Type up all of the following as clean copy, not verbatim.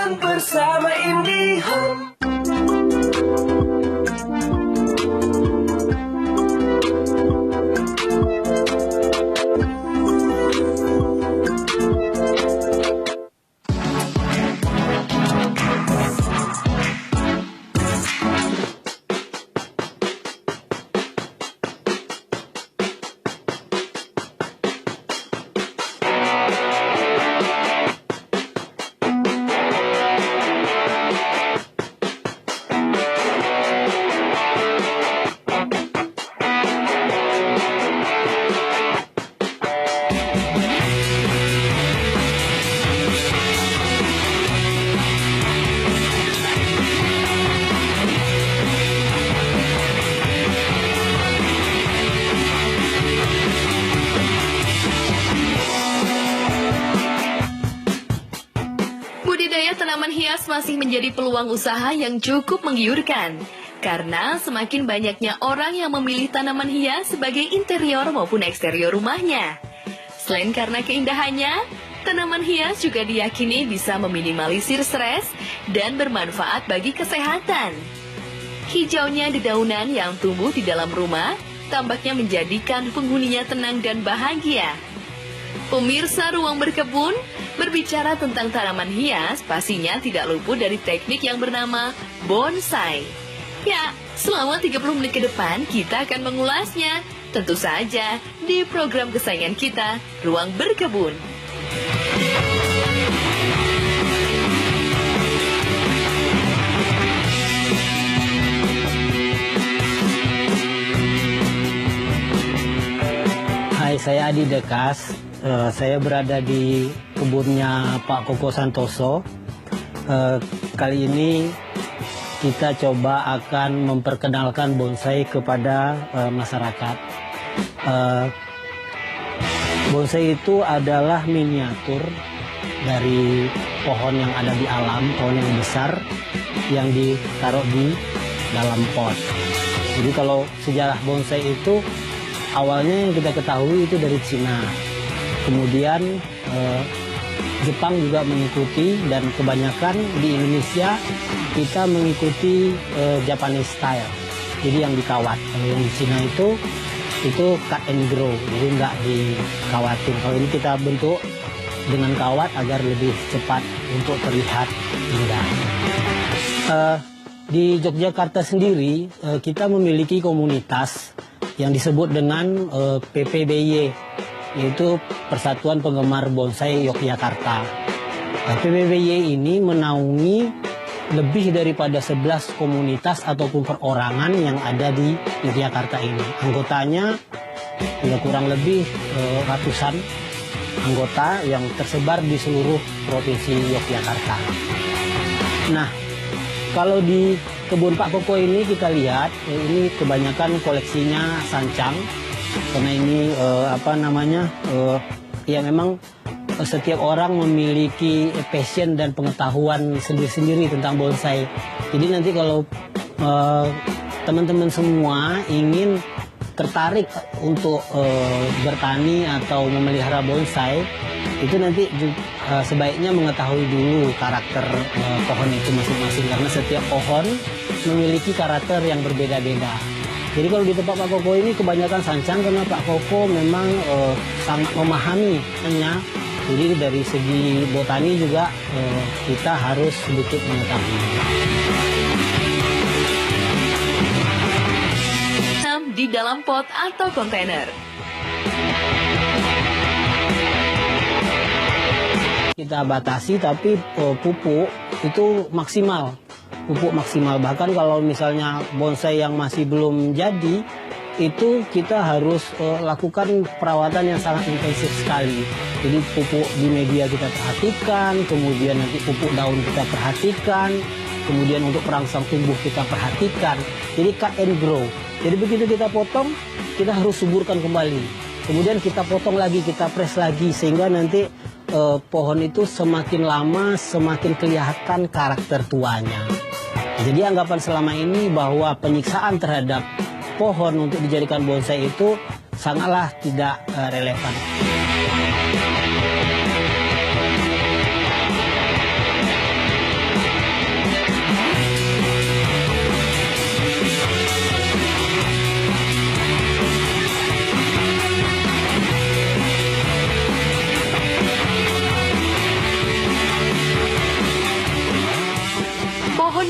bareng bersama IndiHome. Budidaya tanaman hias masih menjadi peluang usaha yang cukup menggiurkan. Karena semakin banyaknya orang yang memilih tanaman hias sebagai interior maupun eksterior rumahnya. Selain karena keindahannya, tanaman hias juga diyakini bisa meminimalisir stres dan bermanfaat bagi kesehatan. Hijaunya dedaunan yang tumbuh di dalam rumah tampaknya menjadikan penghuninya tenang dan bahagia. Pemirsa Ruang Berkebun, berbicara tentang tanaman hias pastinya tidak luput dari teknik yang bernama bonsai. Ya, selama 30 menit ke depan kita akan mengulasnya. Tentu saja di program kesayangan kita, Ruang Berkebun. Hai, saya Adi Dekas. Saya berada di kebunnya Pak Koko Santoso. Kali ini kita coba akan memperkenalkan bonsai kepada masyarakat. Bonsai itu adalah miniatur dari pohon yang ada di alam, pohon yang besar yang ditaruh di dalam pot. Jadi kalau sejarah bonsai itu awalnya yang kita ketahui itu dari Cina. Kemudian Jepang juga mengikuti, dan kebanyakan di Indonesia kita mengikuti Japanese style. Jadi yang dikawat. Kalau yang di Cina itu cut and grow, jadi nggak dikawatin. Kalau ini kita bentuk dengan kawat agar lebih cepat untuk terlihat indah. Di Yogyakarta sendiri kita memiliki komunitas yang disebut dengan PPBY, yaitu Persatuan Penggemar Bonsai Yogyakarta. PPBY ini menaungi lebih daripada 11 komunitas ataupun perorangan yang ada di Yogyakarta ini. Anggotanya ya kurang lebih ratusan anggota yang tersebar di seluruh provinsi Yogyakarta. Nah, kalau di kebun Pak Koko ini kita lihat, ini kebanyakan koleksinya sancang. Karena ini ya memang setiap orang memiliki passion dan pengetahuan sendiri-sendiri tentang bonsai. Jadi nanti kalau teman-teman semua ingin tertarik untuk bertani atau memelihara bonsai, itu nanti sebaiknya mengetahui dulu karakter pohon itu masing-masing, karena setiap pohon memiliki karakter yang berbeda-beda. Jadi kalau di tempat Pak Koko ini kebanyakan sancang, karena Pak Koko memang sangat memahaminya. Jadi dari segi botani juga kita harus sedikit mengetahui. Di dalam pot atau kontainer. Kita batasi, tapi pupuk itu maksimal. Pupuk maksimal. Bahkan kalau misalnya bonsai yang masih belum jadi, itu kita harus lakukan perawatan yang sangat intensif sekali. Jadi pupuk di media kita perhatikan, kemudian nanti pupuk daun kita perhatikan, kemudian untuk perangsang tumbuh kita perhatikan. Jadi cut and grow. Jadi begitu kita potong, kita harus suburkan kembali. Kemudian kita potong lagi, kita press lagi, sehingga nanti pohon itu semakin lama semakin kelihatan karakter tuanya. Jadi anggapan selama ini bahwa penyiksaan terhadap pohon untuk dijadikan bonsai itu sangatlah tidak relevan.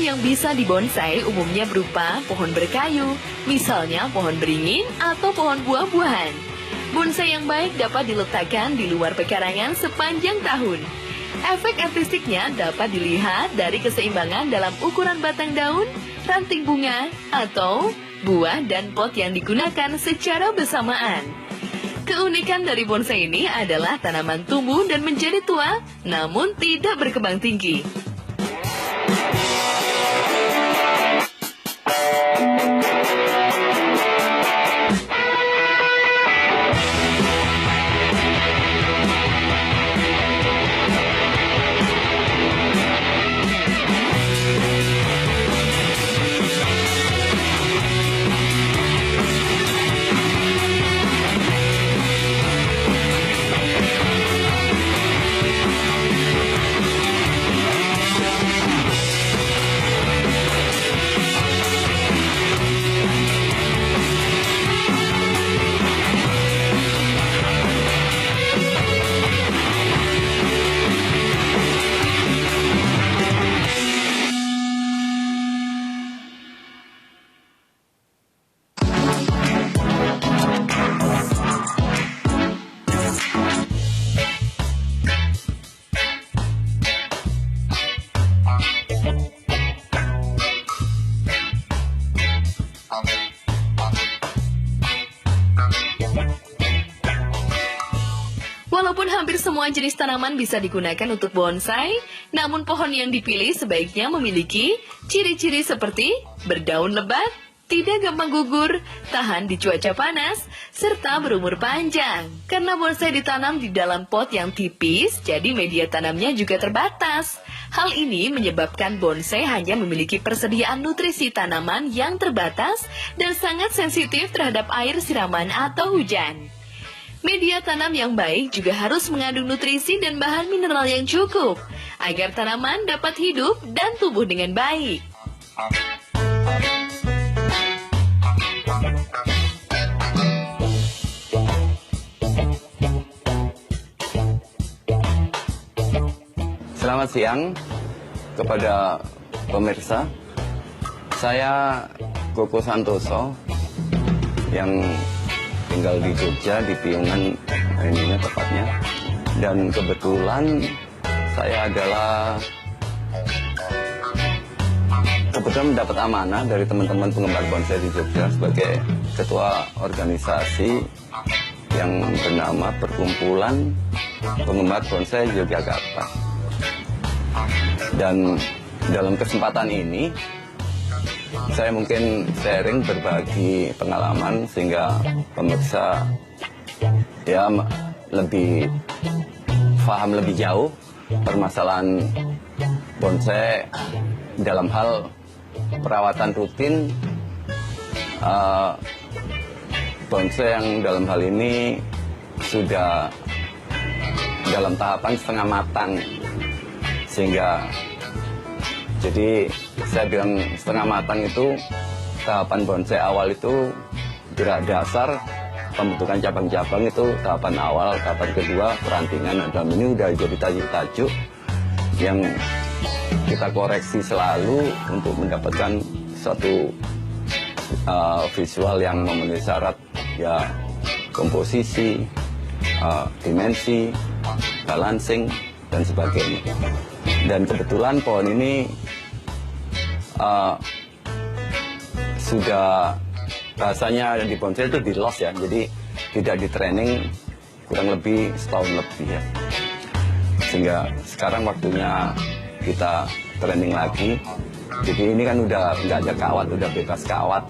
yang bisa dibonsai umumnya berupa pohon berkayu, misalnya pohon beringin atau pohon buah-buahan. Bonsai yang baik dapat diletakkan di luar pekarangan sepanjang tahun. Efek artistiknya dapat dilihat dari keseimbangan dalam ukuran batang daun, ranting bunga, atau buah dan pot yang digunakan secara bersamaan. Keunikan dari bonsai ini adalah tanaman tumbuh dan menjadi tua, namun tidak berkembang tinggi. Walaupun hampir semua jenis tanaman bisa digunakan untuk bonsai, namun pohon yang dipilih sebaiknya memiliki ciri-ciri seperti berdaun lebat, tidak gampang gugur, tahan di cuaca panas, serta berumur panjang. Karena bonsai ditanam di dalam pot yang tipis, jadi media tanamnya juga terbatas. Hal ini menyebabkan bonsai hanya memiliki persediaan nutrisi tanaman yang terbatas dan sangat sensitif terhadap air siraman atau hujan. Media tanam yang baik juga harus mengandung nutrisi dan bahan mineral yang cukup, agar tanaman dapat hidup dan tumbuh dengan baik. Selamat siang kepada pemirsa. Saya Koko Santoso yang tinggal di Jogja, di Piungan ininya tepatnya. Dan kebetulan saya kebetulan mendapat amanah dari teman-teman penggemar bonsai di Jogja sebagai ketua organisasi yang bernama Perkumpulan Penggemar Bonsai Yogyakarta. Dan dalam kesempatan ini saya mungkin sharing berbagi pengalaman sehingga pemirsa ya lebih paham lebih jauh permasalahan bonsai dalam hal perawatan rutin bonsai yang dalam hal ini sudah dalam tahapan setengah matang, sehingga jadi saya bilang setengah matang itu tahapan bonsai awal itu gerak dasar pembentukan cabang-cabang itu tahapan awal, tahapan kedua perantingan. Dan ini udah jadi tajuk-tajuk yang kita koreksi selalu untuk mendapatkan suatu visual yang memenuhi syarat ya komposisi, dimensi, balancing dan sebagainya. Dan kebetulan pohon ini sudah bahasanya di bonsai itu di loss ya, jadi tidak di training kurang lebih setahun lebih ya. Sehingga sekarang waktunya kita training lagi. Jadi ini kan udah nggak ada kawat, udah bebas kawat.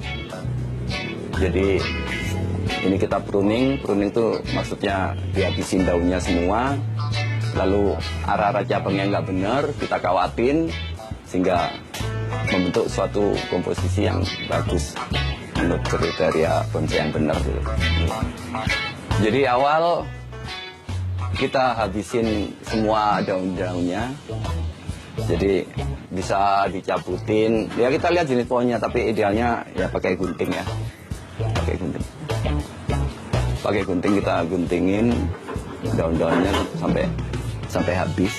Jadi ini kita pruning itu maksudnya dihabisin daunnya semua. Lalu arah-arah cabangnya nggak benar, kita kawatin sehingga membentuk suatu komposisi yang bagus menurut kriteria bonsai yang benar. Jadi awal kita habisin semua daun-daunnya, jadi bisa dicabutin. Ya kita lihat jenis pohonnya, tapi idealnya ya pakai gunting ya, pakai gunting kita guntingin daun-daunnya sampai habis.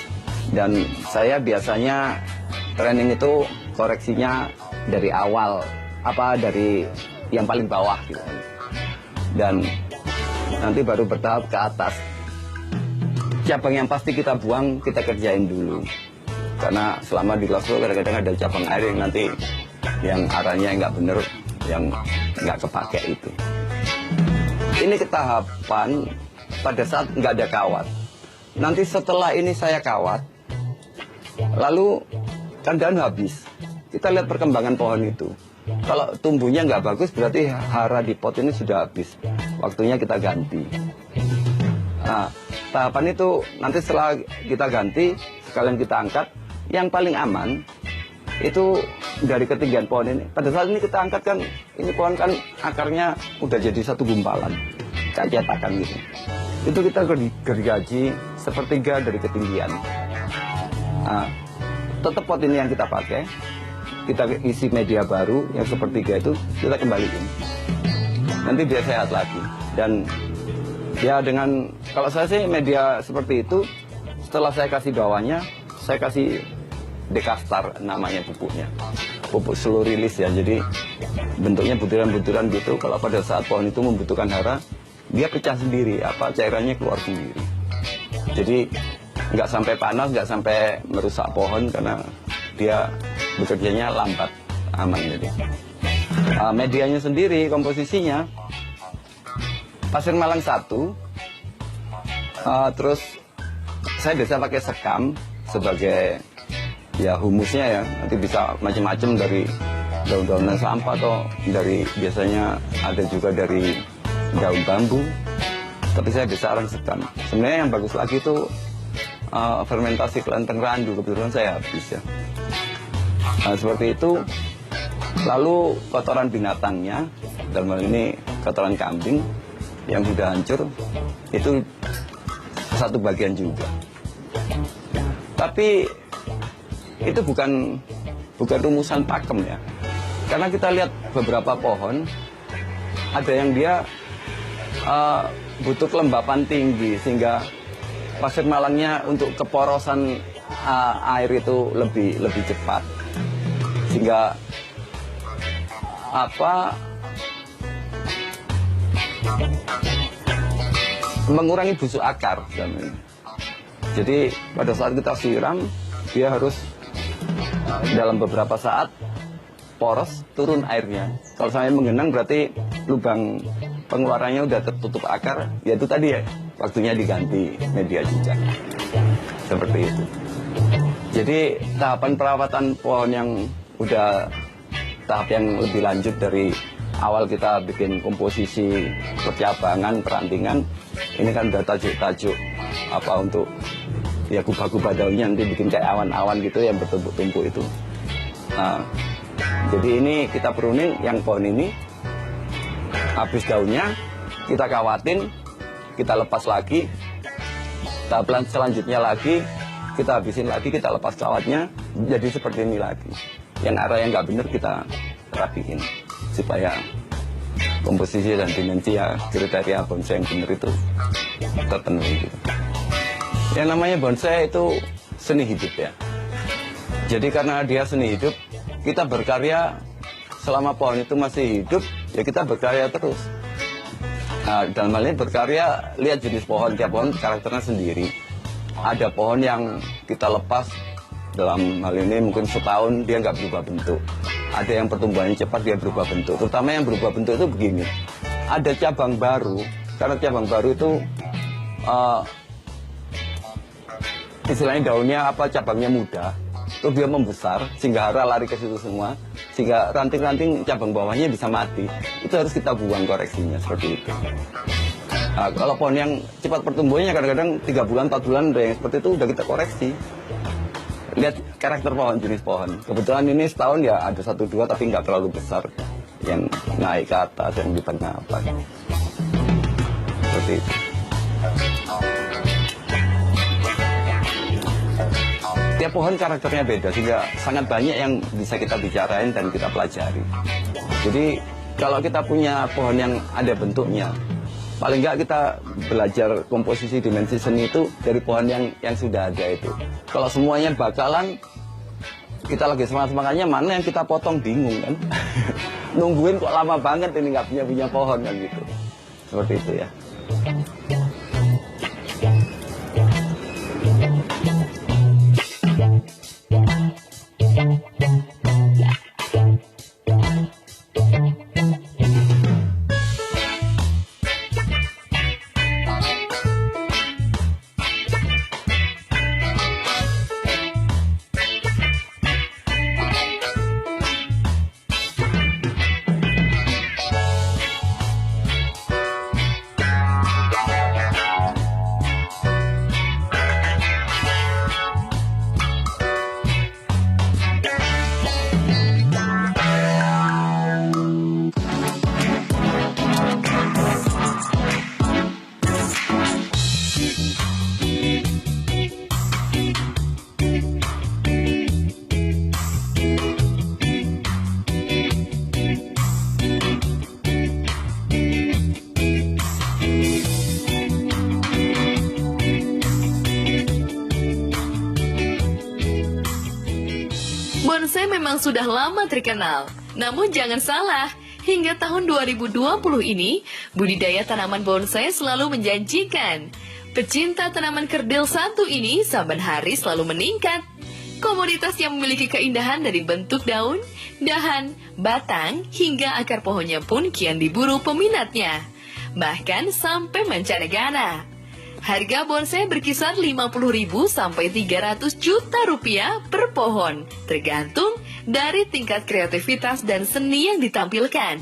Dan saya biasanya training itu koreksinya dari awal, dari yang paling bawah gitu. Dan nanti baru bertahap ke atas. Cabang yang pasti kita buang, kita kerjain dulu. Karena selama di Glasgow kadang-kadang ada cabang air yang nanti yang arahnya nggak bener, yang nggak kepake itu. Ini ketahapan pada saat nggak ada kawat. Nanti setelah ini saya kawat, lalu kan daun habis. Kita lihat perkembangan pohon itu. Kalau tumbuhnya nggak bagus, berarti hara di pot ini sudah habis. Waktunya kita ganti. Nah, tahapan itu nanti setelah kita ganti, sekalian kita angkat. Yang paling aman itu dari ketinggian pohon ini. Pada saat ini kita angkat kan, ini pohon kan akarnya udah jadi satu gumpalan, kayak cetakan gitu. Itu kita gergaji sepertiga dari ketinggian. Nah, tetap pot ini yang kita pakai, kita isi media baru yang sepertiga itu, kita kembaliin. Nanti biar sehat lagi. Dan ya dengan, kalau saya sih media seperti itu, setelah saya kasih bawahnya, saya kasih dekastar namanya pupuknya, pupuk slow release ya. Jadi bentuknya butiran-butiran gitu. Kalau pada saat pohon itu membutuhkan hara, dia pecah sendiri, cairannya keluar sendiri. Jadi nggak sampai panas, nggak sampai merusak pohon karena dia bekerjanya lambat, aman jadi. Medianya sendiri, komposisinya pasir malang 1, terus saya biasa pakai sekam sebagai ya humusnya ya, nanti bisa macam-macam dari daun-daunan sampah atau dari biasanya ada juga dari daun bambu, tapi saya bisa orang sekam. Sebenarnya yang bagus lagi itu fermentasi kelenteng randu, kebetulan saya habis ya. Nah, seperti itu. Lalu kotoran binatangnya, dalam hal ini kotoran kambing yang sudah hancur, itu satu bagian juga. Tapi itu bukan rumusan pakem ya. Karena kita lihat beberapa pohon, ada yang dia butuh kelembapan tinggi sehingga pasir malangnya untuk keporosan air itu lebih cepat, sehingga mengurangi busuk akar. Jadi pada saat kita siram, dia harus dalam beberapa saat poros turun airnya. Kalau saya menggenang berarti lubang pengeluarannya udah tertutup akar, yaitu tadi ya, waktunya diganti media cicak. Seperti itu. Jadi tahapan perawatan pohon yang udah tahap yang lebih lanjut dari awal kita bikin komposisi percabangan, perantingan, ini kan udah tajuk-tajuk untuk ya kubah-kubah daunnya nanti bikin kayak awan-awan gitu yang bertumpuk-tumpuk itu. Nah, jadi ini kita pruning yang pohon ini, habis daunnya kita kawatin, kita lepas lagi, tahap selanjutnya lagi kita habisin lagi, kita lepas kawatnya, jadi seperti ini lagi. Yang arah yang nggak bener kita rapiin supaya komposisi dan dimensi ya kriteria bonsai yang bener itu terpenuhi gitu. Yang namanya bonsai itu seni hidup ya. Jadi karena dia seni hidup, kita berkarya selama pohon itu masih hidup, ya kita berkarya terus. Nah, dalam hal ini berkarya, lihat jenis pohon, tiap pohon karakternya sendiri. Ada pohon yang kita lepas, dalam hal ini mungkin setahun dia nggak berubah bentuk. Ada yang pertumbuhannya cepat, dia berubah bentuk. Terutama yang berubah bentuk itu begini. Ada cabang baru, karena cabang baru itu istilahnya daunnya cabangnya muda, terus dia membesar sehingga hara lari ke situ semua, sehingga ranting-ranting cabang bawahnya bisa mati. Itu harus kita buang koreksinya seperti itu. Nah, kalau pohon yang cepat pertumbuhannya kadang-kadang 3 bulan, 4 bulan udah yang seperti itu udah kita koreksi. Lihat karakter pohon, jenis pohon. Kebetulan ini setahun ya ada 1-2 tapi nggak terlalu besar, yang naik ke atas, yang di tengah seperti itu. Tiap pohon karakternya beda, sehingga sangat banyak yang bisa kita bicarain dan kita pelajari. Jadi kalau kita punya pohon yang ada bentuknya, paling nggak kita belajar komposisi dimensi seni itu dari pohon yang sudah ada itu. Kalau semuanya bakalan, kita lagi semangat-semangatnya, mana yang kita potong bingung kan. Nungguin kok lama banget ini nggak punya pohon kan gitu. Seperti itu ya. Bonsai memang sudah lama terkenal. Namun jangan salah, hingga tahun 2020 ini, budidaya tanaman bonsai selalu menjanjikan. Pecinta tanaman kerdil satu ini saban hari selalu meningkat. Komoditas yang memiliki keindahan dari bentuk daun, dahan, batang, hingga akar pohonnya pun kian diburu peminatnya. Bahkan sampai mancanegara. Harga bonsai berkisar 50.000 sampai 300 juta rupiah per pohon, tergantung dari tingkat kreativitas dan seni yang ditampilkan.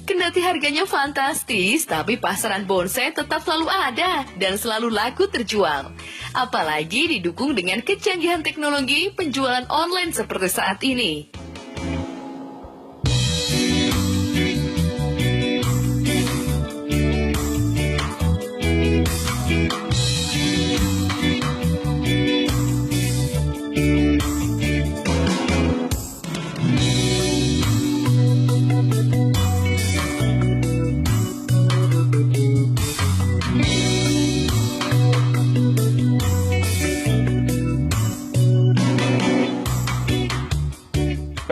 Kendati harganya fantastis, tapi pasaran bonsai tetap selalu ada dan selalu laku terjual. Apalagi didukung dengan kecanggihan teknologi penjualan online seperti saat ini.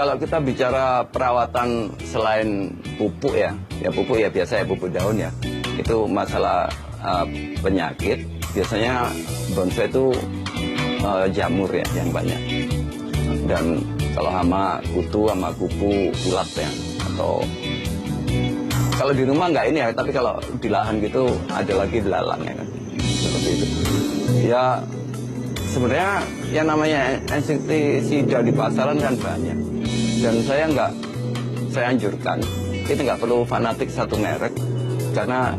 Kalau kita bicara perawatan selain pupuk ya pupuk ya biasa ya pupuk daun ya, itu masalah penyakit, biasanya bonsai itu jamur ya yang banyak. Dan kalau hama kutu sama kupu ulat ya, atau kalau di rumah nggak ini ya, tapi kalau di lahan gitu ada lagi belalang ya kan, seperti itu. Ya sebenarnya yang namanya insektisida di pasaran kan banyak. Dan saya anjurkan, kita nggak perlu fanatik satu merek, karena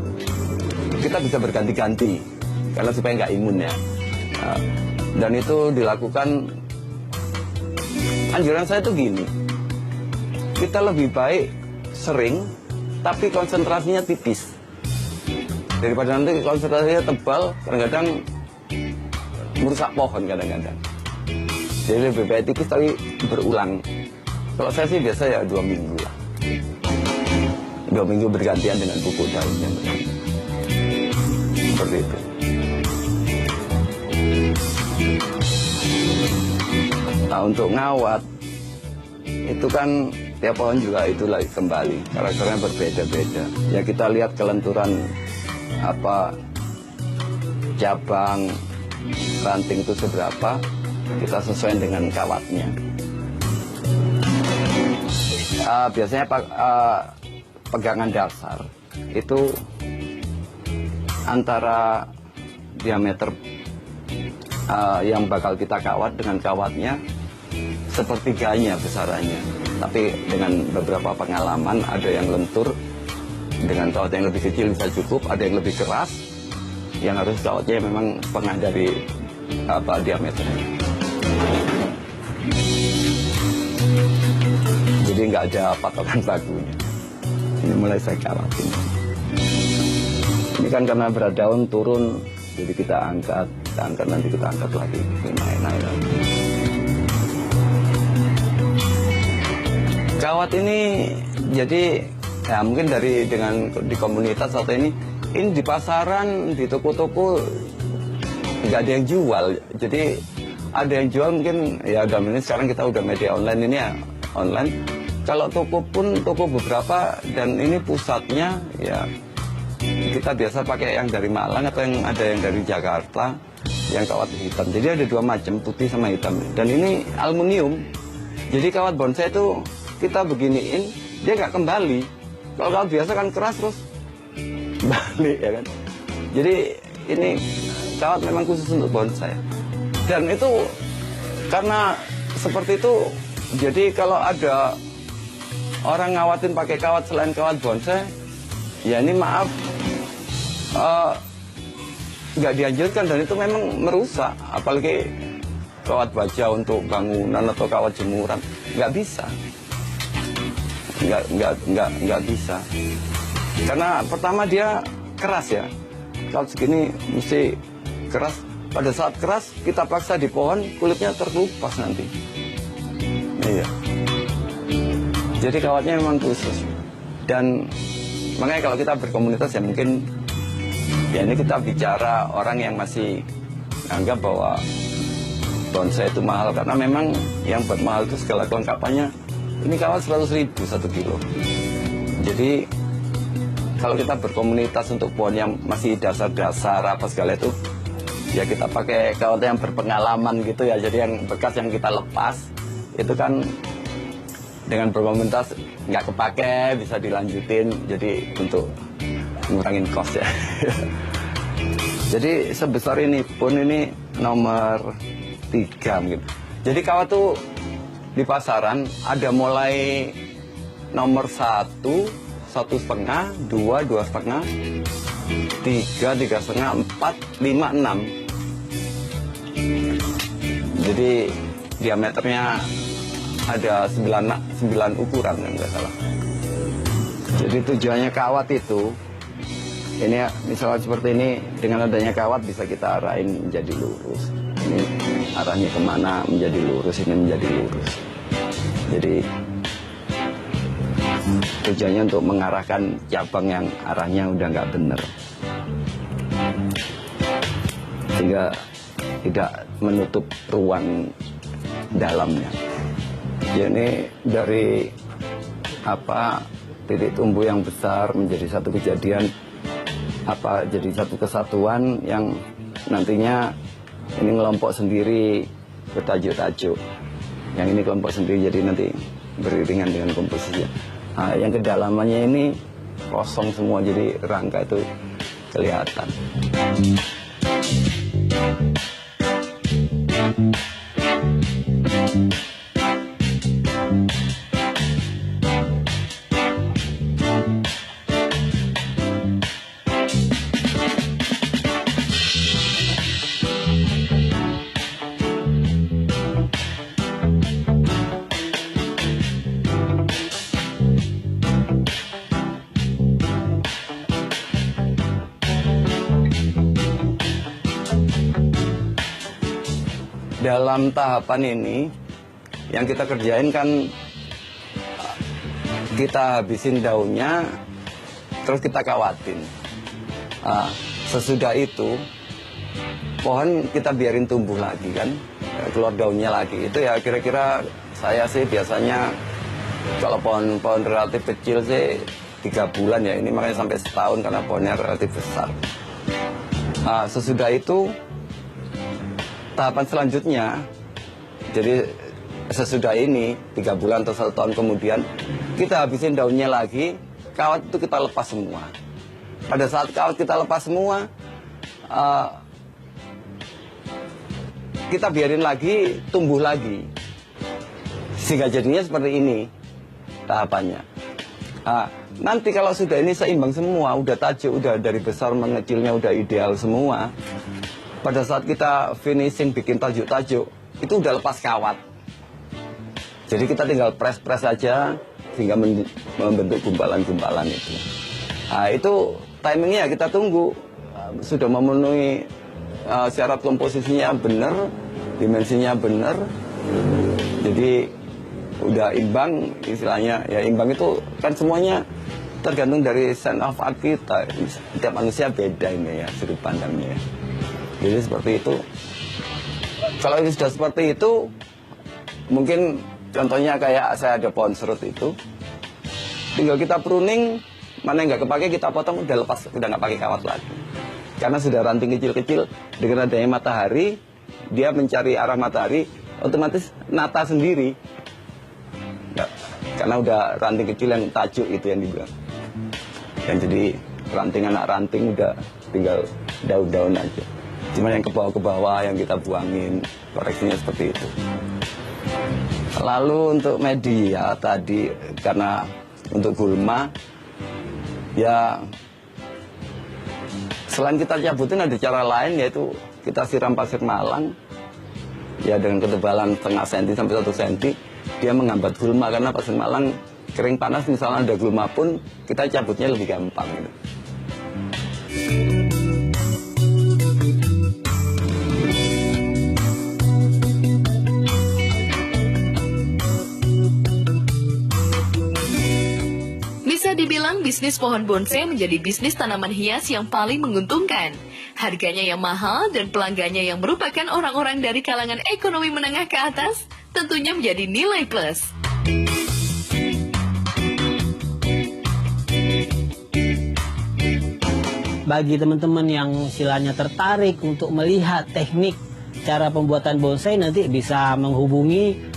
kita bisa berganti-ganti, karena supaya nggak imun ya. Dan itu dilakukan, anjuran saya tuh gini, kita lebih baik sering, tapi konsentrasinya tipis. Daripada nanti konsentrasinya tebal, kadang-kadang merusak pohon kadang-kadang. Jadi lebih baik tipis tapi berulang. Kalau saya sih biasa ya 2 minggu lah. 2 minggu bergantian dengan pupuk daunnya. Seperti itu. Nah untuk ngawat, itu kan tiap pohon juga itu lagi kembali. Karakternya berbeda-beda. Ya kita lihat kelenturan cabang, ranting itu seberapa, kita sesuaikan dengan kawatnya. Biasanya pegangan dasar itu antara diameter yang bakal kita kawat dengan kawatnya sepertiganya besarannya. Tapi dengan beberapa pengalaman, ada yang lentur dengan kawat yang lebih kecil bisa cukup, ada yang lebih keras yang harus kawatnya memang setengah dari diameternya. Jadi nggak ada patokan bakunya. Ini mulai saya kawatin. Ini kan karena berat daun turun, jadi kita angkat nanti kita angkat lagi, naik lagi. Kawat ini jadi ya mungkin di komunitas atau ini di pasaran, di toko-toko nggak ada yang jual. Jadi ada yang jual mungkin ya dalam ini sekarang kita udah media online ini ya online. Kalau toko pun toko beberapa dan ini pusatnya ya kita biasa pakai yang dari Malang atau yang ada yang dari Jakarta yang kawat hitam. Jadi ada dua macam, putih sama hitam. Dan ini aluminium. Jadi kawat bonsai itu kita beginiin dia nggak kembali. Kalau kawat biasa kan keras terus balik ya kan. Jadi ini kawat memang khusus untuk bonsai. Dan itu karena seperti itu, jadi kalau ada orang ngawatin pakai kawat selain kawat bonsai, ya ini maaf, nggak dianjurkan dan itu memang merusak. Apalagi kawat baja untuk bangunan atau kawat jemuran, nggak bisa, nggak bisa. Karena pertama dia keras ya, kawat segini mesti keras. Pada saat keras kita paksa di pohon, kulitnya terkelupas nanti. Iya. Jadi kawatnya memang khusus. Dan makanya kalau kita berkomunitas ya mungkin ya ini kita bicara orang yang masih anggap bahwa bonsai itu mahal. Karena memang yang buat mahal itu segala kelengkapannya. Ini kawat 100.000 1 kilo. Jadi kalau kita berkomunitas untuk pohon yang masih dasar-dasar apa segala itu, ya kita pakai kawat yang berpengalaman gitu ya. Jadi yang bekas yang kita lepas itu kan dengan berkomunitas nggak kepake, bisa dilanjutin. Jadi untuk ngurangin cost ya. Jadi sebesar ini pun ini nomor 3 gitu. Jadi kawat tuh di pasaran ada mulai nomor 1, 1,5, 2, 2,5, 3, 3,5, 4, 5, 6. Jadi diameternya ada 9 ukuran yang nggak salah. Jadi tujuannya kawat itu, ini ya, misalnya seperti ini, dengan adanya kawat bisa kita arahin menjadi lurus. Ini arahnya kemana menjadi lurus, ini menjadi lurus. Jadi tujuannya untuk mengarahkan cabang yang arahnya udah nggak bener, sehingga tidak menutup ruang dalamnya. Ya, ini dari titik tumbuh yang besar menjadi satu kejadian, jadi satu kesatuan yang nantinya ini ngelompok sendiri bertajuk-tajuk. Yang ini kelompok sendiri, jadi nanti beriringan dengan komposisinya. Nah, yang kedalamannya ini kosong semua, jadi rangka itu kelihatan. Dalam tahapan ini yang kita kerjain kan kita habisin daunnya, terus kita kawatin. Sesudah itu pohon kita biarin tumbuh lagi kan, keluar daunnya lagi. Itu ya kira-kira saya sih biasanya kalau pohon relatif kecil sih 3 bulan ya, ini makanya sampai setahun karena pohonnya relatif besar. Sesudah itu tahapan selanjutnya, jadi sesudah ini 3 bulan atau 1 tahun kemudian kita habisin daunnya lagi, kawat itu kita lepas semua. Pada saat kawat kita lepas semua, kita biarin lagi tumbuh lagi, sehingga jadinya seperti ini tahapannya. Nanti kalau sudah ini seimbang semua, udah tajuk, udah dari besar mengecilnya udah ideal semua, pada saat kita finishing bikin tajuk-tajuk, itu udah lepas kawat. Jadi kita tinggal press-press aja sehingga membentuk gumpalan-gumpalan itu. Itu timingnya kita tunggu. Sudah memenuhi syarat komposisinya benar, dimensinya benar. Jadi udah imbang istilahnya. Ya imbang itu kan semuanya tergantung dari sense of art kita. Setiap manusia beda ini ya, sudut pandangnya ya. Jadi seperti itu. Kalau ini sudah seperti itu, mungkin contohnya kayak saya ada pohon serut itu, tinggal kita pruning, mana yang nggak kepake kita potong, udah lepas, udah nggak pakai kawat lagi. Karena sudah ranting kecil-kecil, dengan adanya matahari, dia mencari arah matahari, otomatis nata sendiri. Ya, karena udah ranting kecil yang tajuk itu yang dibilang. Dan jadi ranting anak ranting udah tinggal daun-daun aja. Cuma yang ke bawah yang kita buangin, koreksinya seperti itu. Lalu untuk media tadi, karena untuk gulma, ya selain kita cabutin ada cara lain, yaitu kita siram pasir malang, ya dengan ketebalan setengah senti sampai 1 senti, dia menghambat gulma, karena pasir malang kering panas, misalnya ada gulma pun, kita cabutnya lebih gampang gitu. Bisa dibilang bisnis pohon bonsai menjadi bisnis tanaman hias yang paling menguntungkan. Harganya yang mahal dan pelanggannya yang merupakan orang-orang dari kalangan ekonomi menengah ke atas tentunya menjadi nilai plus. Bagi teman-teman yang istilahnya tertarik untuk melihat teknik cara pembuatan bonsai, nanti bisa menghubungi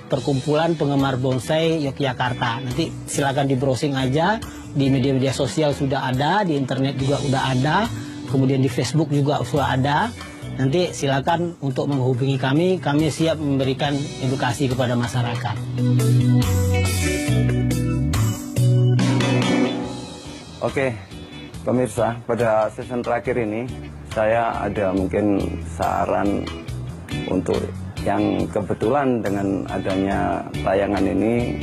perkumpulan penggemar bonsai Yogyakarta. Nanti silakan di browsing aja, di media-media sosial sudah ada, di internet juga udah ada, kemudian di Facebook juga sudah ada. Nanti silakan untuk menghubungi kami siap memberikan edukasi kepada masyarakat. Oke, pemirsa, pada season terakhir ini saya ada mungkin saran untuk yang kebetulan dengan adanya tayangan ini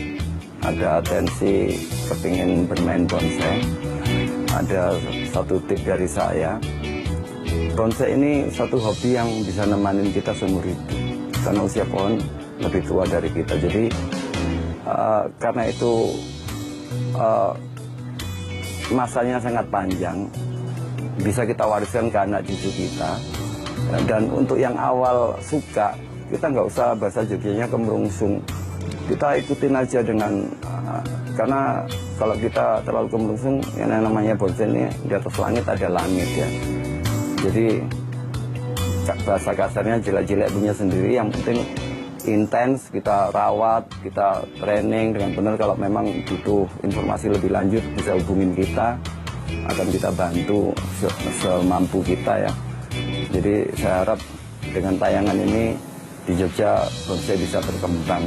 ada atensi kepingin bermain bonsai. Ada satu tip dari saya, bonsai ini satu hobi yang bisa nemanin kita seumur hidup, karena usia pohon lebih tua dari kita. Jadi karena itu masanya sangat panjang, bisa kita wariskan ke anak cucu kita. Dan untuk yang awal suka, kita nggak usah bahasa Jogjanya kemerungsung, kita ikutin aja dengan karena kalau kita terlalu kemerungsung, yang namanya bonsai ini di atas langit ada langit ya. Jadi bahasa kasarnya jelek-jelek punya sendiri, yang penting intens, kita rawat, kita training dengan benar. Kalau memang butuh informasi lebih lanjut bisa hubungin kita, akan kita bantu semampu kita ya. Jadi saya harap dengan tayangan ini di Jogja bonsai bisa berkembang.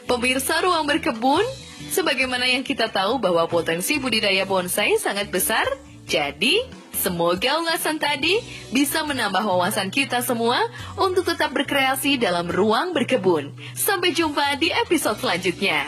Pemirsa Ruang Berkebun, sebagaimana yang kita tahu bahwa potensi budidaya bonsai sangat besar, jadi semoga ulasan tadi bisa menambah wawasan kita semua untuk tetap berkreasi dalam ruang berkebun. Sampai jumpa di episode selanjutnya.